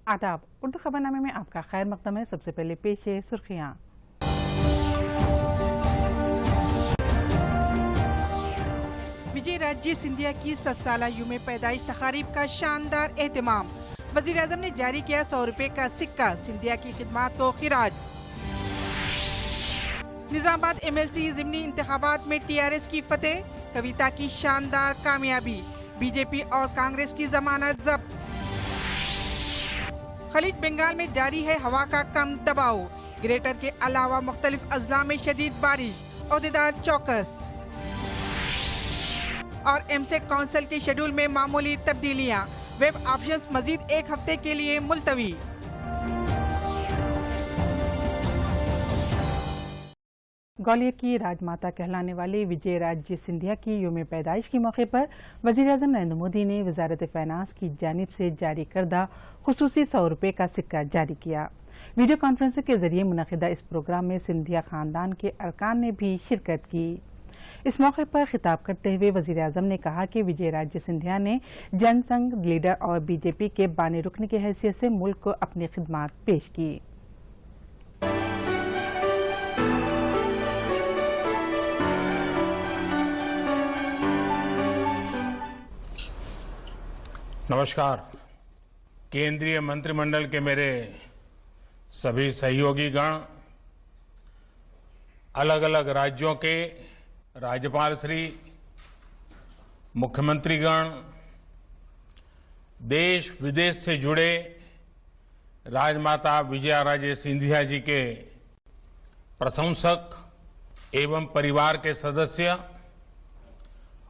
आदाब। उर्दू खबरनामे में आपका खैर मकदम है। सबसे पहले पेश है सुर्खियां। विजय राजे सिंधिया की 7 साला यूम पैदाइश तकारीब का शानदार एहतमाम। वजीर आजम ने जारी किया 100 रुपए का सिक्का। सिंधिया की खिदमात को खिराज। निजामाबाद MLC ज़िमनी इंतखाबात में TRS की फतेह। कविता की शानदार कामयाबी। बीजेपी और कांग्रेस की जमानत जब्त। खलीज बंगाल में जारी है हवा का कम दबाव। ग्रेटर के अलावा मुख्तलिफ अजला में शदीद बारिश। ओहदेदार चौकस। और MSEC काउंसिल के शेड्यूल में मामूली तब्दीलियां। वेब ऑप्शंस मजीद एक हफ्ते के लिए मुलतवी। ग्वालियर की राजमाता कहलाने वाली विजय राजे सिंधिया की यूम पैदाइश के मौके पर वजीर आजम नरेंद्र मोदी ने वजारत फाइनेंस की जानिब से जारी करदा खुसूसी 100 रुपए का सिक्का जारी किया। वीडियो कॉन्फ्रेंसिंग के जरिए मुनक़िदा इस प्रोग्राम में सिंधिया खानदान के अरकान ने भी शिरकत की। इस मौके पर खिताब करते हुए वजीर आजम ने कहा कि विजय राजे सिंधिया ने जनसंघ लीडर और बीजेपी के बानी रुकन की हैसियत से मुल्क को अपनी खिदमात पेश की। नमस्कार। केंद्रीय मंत्रिमंडल के मेरे सभी सहयोगी गण, अलग अलग राज्यों के राज्यपाल श्री, मुख्यमंत्री गण, देश विदेश से जुड़े राजमाता विजया राजे सिंधिया जी के प्रशंसक एवं परिवार के सदस्य,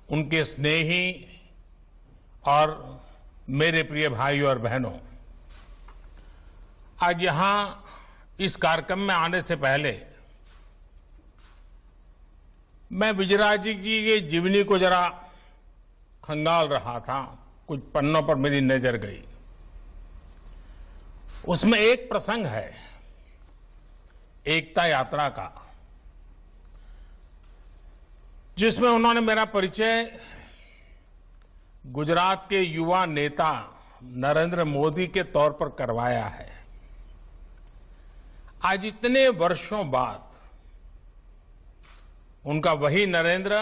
उनके स्नेही और मेरे प्रिय भाइयों और बहनों, आज यहां इस कार्यक्रम में आने से पहले मैं विजयराजे जी की जीवनी को जरा खंगाल रहा था। कुछ पन्नों पर मेरी नजर गई। उसमें एक प्रसंग है एकता यात्रा का, जिसमें उन्होंने मेरा परिचय गुजरात के युवा नेता नरेंद्र मोदी के तौर पर करवाया है। आज इतने वर्षों बाद उनका वही नरेंद्र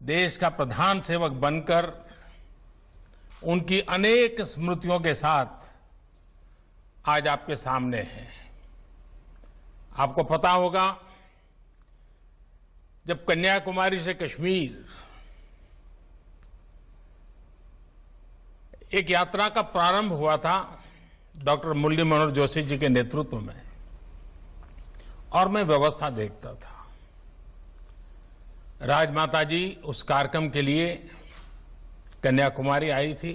देश का प्रधान सेवक बनकर उनकी अनेक स्मृतियों के साथ आज आपके सामने है। आपको पता होगा, जब कन्याकुमारी से कश्मीर एक यात्रा का प्रारंभ हुआ था डॉक्टर मुरली मनोहर जोशी जी के नेतृत्व में, और मैं व्यवस्था देखता था। राजमाता जी उस कार्यक्रम के लिए कन्याकुमारी आई थी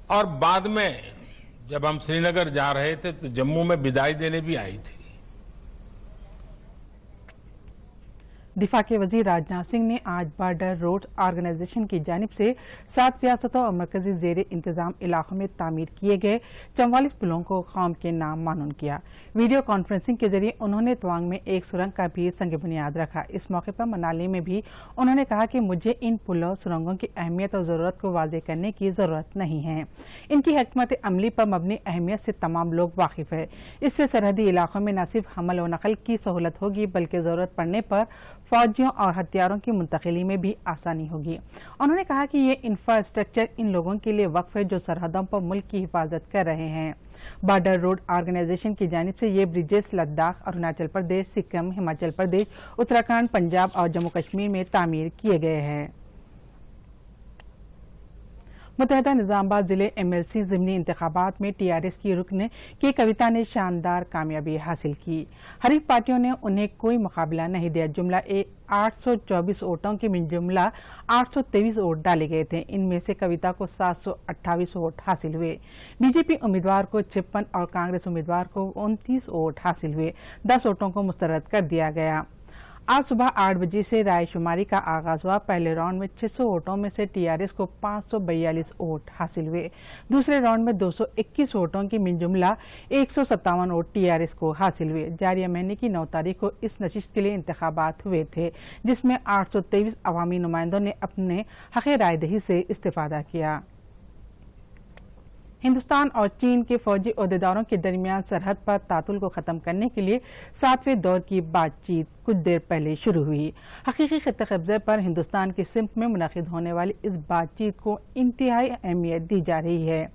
और बाद में जब हम श्रीनगर जा रहे थे तो जम्मू में विदाई देने भी आई थी। दिफा के वजीर राजनाथ सिंह ने आज बॉर्डर रोड ऑर्गेनाइजेशन की जानिब से 7 रियासतों और मरकजी जेर इंतजाम इलाकों में तामीर किए गए 44 पुलों को कौम के नाम मानून किया। वीडियो कॉन्फ्रेंसिंग के जरिए उन्होंने तवांग में एक सुरंग का भी संग बुनियाद रखा। इस मौके पर मनाली में भी उन्होंने कहा कि मुझे इन पुलों सुरंगों की अहमियत और जरूरत को वाज़ेह करने की जरूरत नहीं है। इनकी हिकमत अमली पर मबनी अहमियत से तमाम लोग वाकिफ है। इससे सरहदी इलाकों में न सिर्फ हमल व नकल की सहूलत होगी, बल्कि जरूरत पड़ने पर फौजियों और हथियारों की मुंतकिली में भी आसानी होगी। उन्होंने कहा कि ये इंफ्रास्ट्रक्चर इन लोगों के लिए वक्फ है जो सरहदों पर मुल्क की हिफाजत कर रहे हैं। बॉर्डर रोड ऑर्गेनाइजेशन की जानिब से ये ब्रिजेस लद्दाख, अरुणाचल प्रदेश, सिक्किम, हिमाचल प्रदेश, उत्तराखंड, पंजाब और जम्मू कश्मीर में तामीर किए गए हैं। मुतहदा निजामाबाद जिले MLC ज़िमनी इंतखाबात में TRS की रुकन की कविता ने शानदार कामयाबी हासिल की। हरीफ पार्टियों ने उन्हें कोई मुकाबला नहीं दिया। जुमला 824 वोटों के में जुमला 823 वोट डाले गए थे। इनमें से कविता को 728 वोट हासिल हुए। बीजेपी उम्मीदवार को 56 और कांग्रेस उम्मीदवार को 29 वोट हासिल हुए। 10 वोटों को मुस्तरद कर दिया गया। आज सुबह 8 बजे से राय शुमारी का आगाज हुआ। पहले राउंड में 600 वोटों में से टीआरएस को 542 वोट हासिल हुए। दूसरे राउंड में 221 वोटों की मिलजुमला 157 वोट टीआरएस को हासिल हुए। जारिया महीने की 9 तारीख को इस नशिस्त के लिए इंतखाबात हुए थे, जिसमें 823 अवामी नुमाइंदों ने अपने हक़ राय दही से इस्तेफादा किया। हिंदुस्तान और चीन के फौजी ओहदेदारों के दरमियान सरहद पर तातुल को ख़त्म करने के लिए 7वें दौर की बातचीत कुछ देर पहले शुरू हुई। हकीकी खित्ते कब्ज़े पर हिंदुस्तान की सिमत में मुनक़िद होने वाली इस बातचीत को इंतहाई अहमियत दी जा रही है।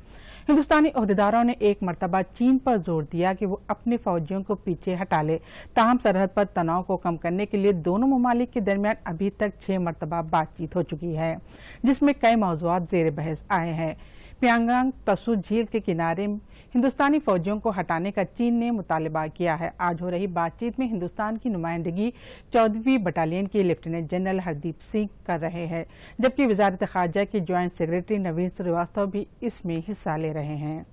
हिंदुस्तानी ओहदेदारों ने एक मरतबा चीन पर जोर दिया कि वो अपने फौजियों को पीछे हटा ले। ताहम सरहद पर तनाव को कम करने के लिए दोनों ममालिक के दरमियान अभी तक 6 मरतबा बातचीत हो चुकी है, जिसमें कई मौज़ूआत ज़ेर बहस आए हैं। प्यांगांग तसु झील के किनारे हिंदुस्तानी फौजियों को हटाने का चीन ने मुतालबा किया है। आज हो रही बातचीत में हिंदुस्तान की नुमाइंदगी 14वीं बटालियन के लेफ्टिनेंट जनरल हरदीप सिंह कर रहे हैं, जबकि वजारत ख़ारजा के ज्वाइंट सेक्रेटरी नवीन श्रीवास्तव भी इसमें हिस्सा ले रहे हैं।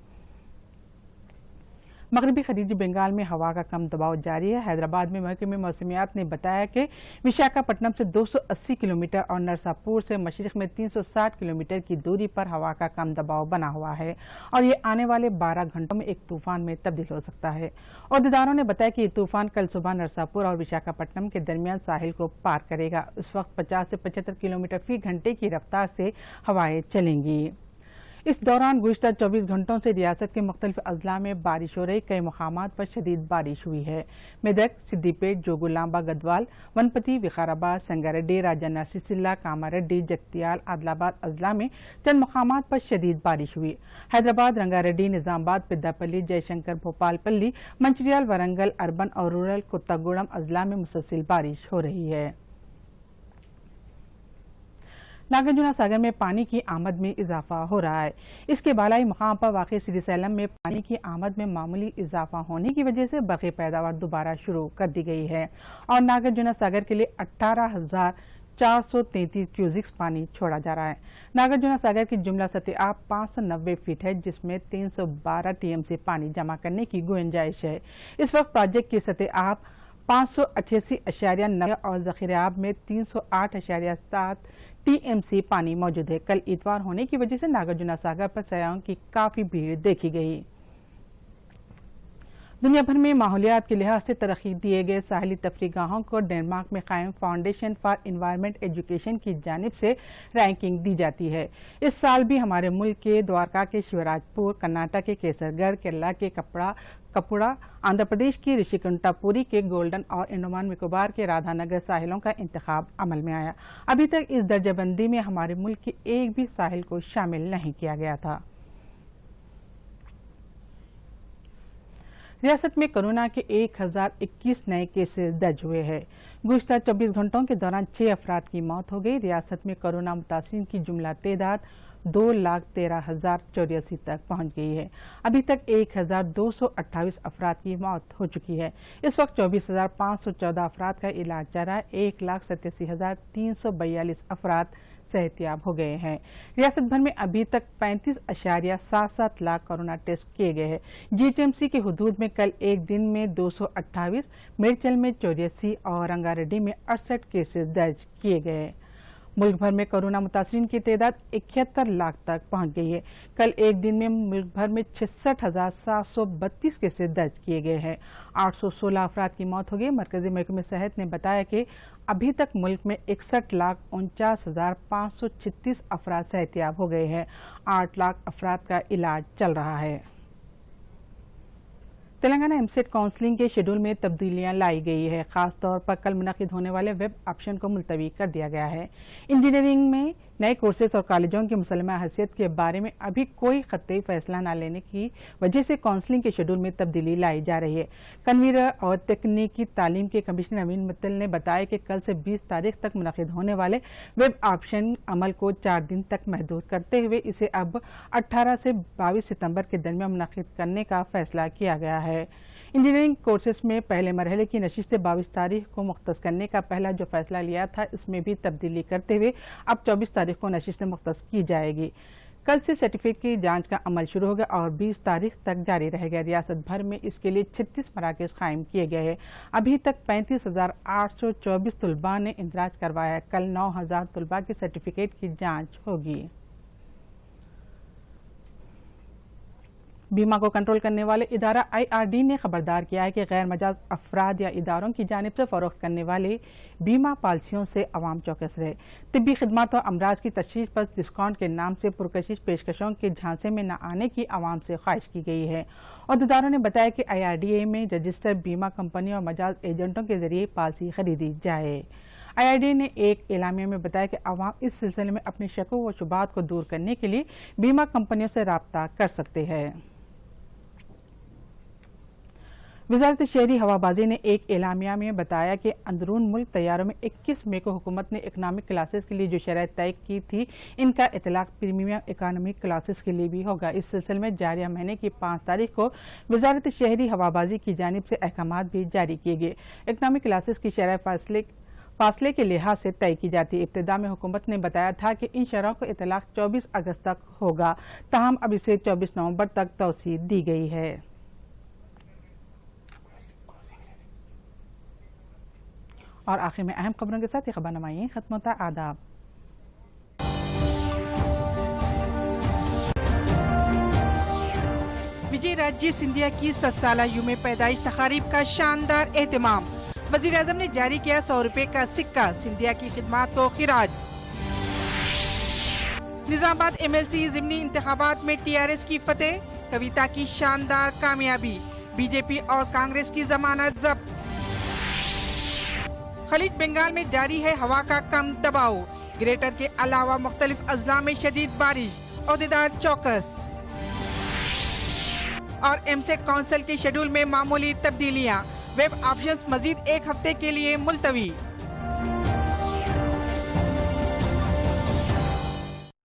मगरबी खलीजी बंगाल में हवा का कम दबाव जारी है। हैदराबाद में महकमे मौसमियात ने बताया कि विशाखापट्टनम से 280 किलोमीटर और नरसापुर से मशरिक में 360 किलोमीटर की दूरी पर हवा का कम दबाव बना हुआ है और ये आने वाले 12 घंटों में एक तूफान में तब्दील हो सकता है। ओहदेदारों ने बताया कि ये तूफान कल सुबह नरसापुर और विशाखापट्टनम के दरमियान साहिल को पार करेगा। इस वक्त 50 से 75 किलोमीटर फी घंटे की रफ्तार से हवाएं चलेंगी। इस दौरान गुज़िश्ता 24 घंटों से रियासत के मुख्तलिफ अजला में बारिश हो रही। कई मकामात पर शदीद बारिश हुई है। मेदक, सिद्दीपेट, जोगुलांबा, गदवाल, वनपति, विकाराबाद, संगारेड्डी, राजन्ना सिरसिल्ला, कामारेड्डी, जगतियाल, आदिलाबाद अजला में चंद मकामात पर शदीद बारिश हुई। हैदराबाद, रंगारेड्डी, निजामाबाद, पेद्दापल्ली, जयशंकर, भोपालपल्ली, मंचिरियाल, वरंगल, अर्बन और रूरल कोत्तागुड़म अजला में मुसलसल बारिश हो रही है। नागार्जुना सागर में पानी की आमद में इजाफा हो रहा है। इसके बालाई मकाम पर वाक़ श्रीसैलम में पानी की आमद में मामूली इजाफा होने की वजह से बरक़ी पैदावार दोबारा शुरू कर दी गई है और नागार्जुना सागर के लिए 18,433 क्यूसिक्स पानी छोड़ा जा रहा है। नागार्जुना सागर की जुमला सतह आब 590 फीट है, जिसमें 312 टीएमसी पानी जमा करने की गुंजाइश है। इस वक्त प्रोजेक्ट की सतह आब 588.9 और ज़ख़ीरे आब में 308.7 टीएमसी पानी मौजूद है। कल इतवार होने की वजह से नागार्जुना सागर पर सयाहों की काफ़ी भीड़ देखी गई। दुनिया भर में माहौलियात के लिहाज से तरक्की दिए गए साहिली तफरीगाहों को डेनमार्क में कायम फाउंडेशन फॉर एनवायरनमेंट एजुकेशन की जानिब से रैंकिंग दी जाती है। इस साल भी हमारे मुल्क के द्वारका के शिवराजपुर, कर्नाटक के केसरगढ़, केरला के कपुड़ा, आंध्र प्रदेश की ऋषिकुंटापुरी के गोल्डन और अंडमान निकोबार के राधानगर साहिलों का इंतखाब अमल में आया। अभी तक इस दर्जाबंदी में हमारे मुल्क के एक भी साहिल को शामिल नहीं किया गया था। रियासत में कोरोना के 1021 नए केसेस दर्ज हुए हैं। गुज़िश्ता 24 घंटों के दौरान 6 अफराद की मौत हो गई। रियासत में कोरोना मुतासिरीन की जुमला तादाद 2,13,084 तक पहुंच गई है। अभी तक 1,228 अफराद की मौत हो चुकी है। इस वक्त 24,514 अफराद का इलाज चल रहा है। 1,87,342 अफराद सेहतियाब हो गए हैं। रियासत भर में अभी तक 35.77 लाख कोरोना टेस्ट किए गए हैं। जीएचएमसी के हुदूद में कल एक दिन में 228, मेडचल में 84 और रंगारेड्डी में 68 केसेस दर्ज किए गए। मुल्क भर में कोरोना मुतासरीन की तादाद 71 लाख तक पहुंच गई है। कल एक दिन में मुल्क भर में 66,732 केसेस दर्ज किए गए हैं। 816 अफराद की मौत हो गई। मरकजी महकमे सेहत ने बताया कि अभी तक मुल्क में 61,49,536 अफराद सेहतियाब हो गए हैं। 8 लाख अफराद का इलाज चल रहा है। तेलंगाना एमसेट काउंसलिंग के शेड्यूल में तब्दीलियां लाई गई है। खास तौर पर कल मुनक़िद होने वाले वेब ऑप्शन को मुलतवी कर दिया गया है। इंजीनियरिंग में नए कोर्सेज और कॉलेजों की मुसलमा हैसियत के बारे में अभी कोई ख़त्ती फैसला न लेने की वजह से काउंसलिंग के शेड्यूल में तब्दीली लाई जा रही है। कन्वीनर और तकनीकी तालीम के कमिश्नर अमीन मुत्तल ने बताया कि कल से 20 तारीख तक मुनक़िद होने वाले वेब ऑप्शन अमल को 4 दिन तक महदूद करते हुए इसे अब 18 से 22 सितंबर के दरमियान मुनक़िद करने का फैसला किया गया है। इंजीनियरिंग कोर्सेज में पहले मरहले की नशिस्त 22 तारीख को मुख्तस करने का पहला जो फैसला लिया था, इसमें भी तब्दीली करते हुए अब 24 तारीख को नशिस्त मुख्तस की जाएगी। कल से सर्टिफिकेट की जांच का अमल शुरू होगा और 20 तारीख तक जारी रहेगा। रियासत भर में इसके लिए 36 मराकज़ कायम किए गए हैं। अभी तक 35,824 तलबा ने इंदराज करवाया। कल 9,000 तलबा के सर्टिफिकेट की जांच होगी। बीमा को कंट्रोल करने वाले इदारा IRD ने खबरदार किया है कि गैर मजाज अफराद या इदारों की जानिब से फरोख्त करने वाले बीमा पॉलिसियों से अवाम चौकस रहे। तिब्बी खिदमत और अमराज की तशखीस पर डिस्काउंट के नाम से पुरकशिश पेशकशों के झांसे में न आने की अवाम से ख्वाहिश की गई है। अहदेदारों ने बताया कि IRDA में रजिस्टर्ड बीमा कंपनियों और मजाज एजेंटों के जरिए पॉलिसी खरीदी जाए। IRDA ने एक एलामिया में बताया कि अवाम इस सिलसिले में अपने शकों व शुबात को दूर करने के लिए बीमा कंपनियों से राब्ता कर सकते हैं। वज़ारत शहरी हवाबाजी ने एक एलामिया में बताया कि अंदरून मुल्क तैयारों में 21 मई को हुकूमत ने इकनॉमिक क्लासेस के लिए जो शरائत तय की थी, इनका इतलाक प्रीमियम इकनॉमिक क्लासेस के लिए भी होगा। इस सिलसिले में जारी महीने की 5 तारीख को वज़ारत शहरी हवाबाजी की जानिब से अहकामात भी जारी किए गए। इकनॉमिक क्लासेस की शरह फासले के लिहाज से तय की जाती है। इब्तिदा में हुकूमत ने बताया था कि इन शरहों को इतलाक 24 अगस्त तक होगा, ताहम अब इसे 24 नवंबर तक तौसीह दी गई है। और आखिर में अहम खबरों के साथ ये खबरनामा खत्म होता। आदाब। विजय राजे सिंधिया की 7 साला यूम पैदाइश तकारीब का शानदार एहतमाम। वजीर आजम ने जारी किया 100 रुपए का सिक्का, सिंधिया की खिदमात को खिराज। निजामाबाद MLC ज़िमनी इंतखाबात में TRS की फतेह, कविता की शानदार कामयाबी, BJP और कांग्रेस की जमानत जब्त। खलीज बंगाल में जारी है हवा का कम दबाव, ग्रेटर के अलावा मुख्तलिफ अजला में शदीद बारिश, ओहदेदार चौकस। और MSEC काउंसिल के शेड्यूल में मामूली तब्दीलियां, वेब ऑप्शंस मजीद 1 हफ्ते के लिए मुलतवी।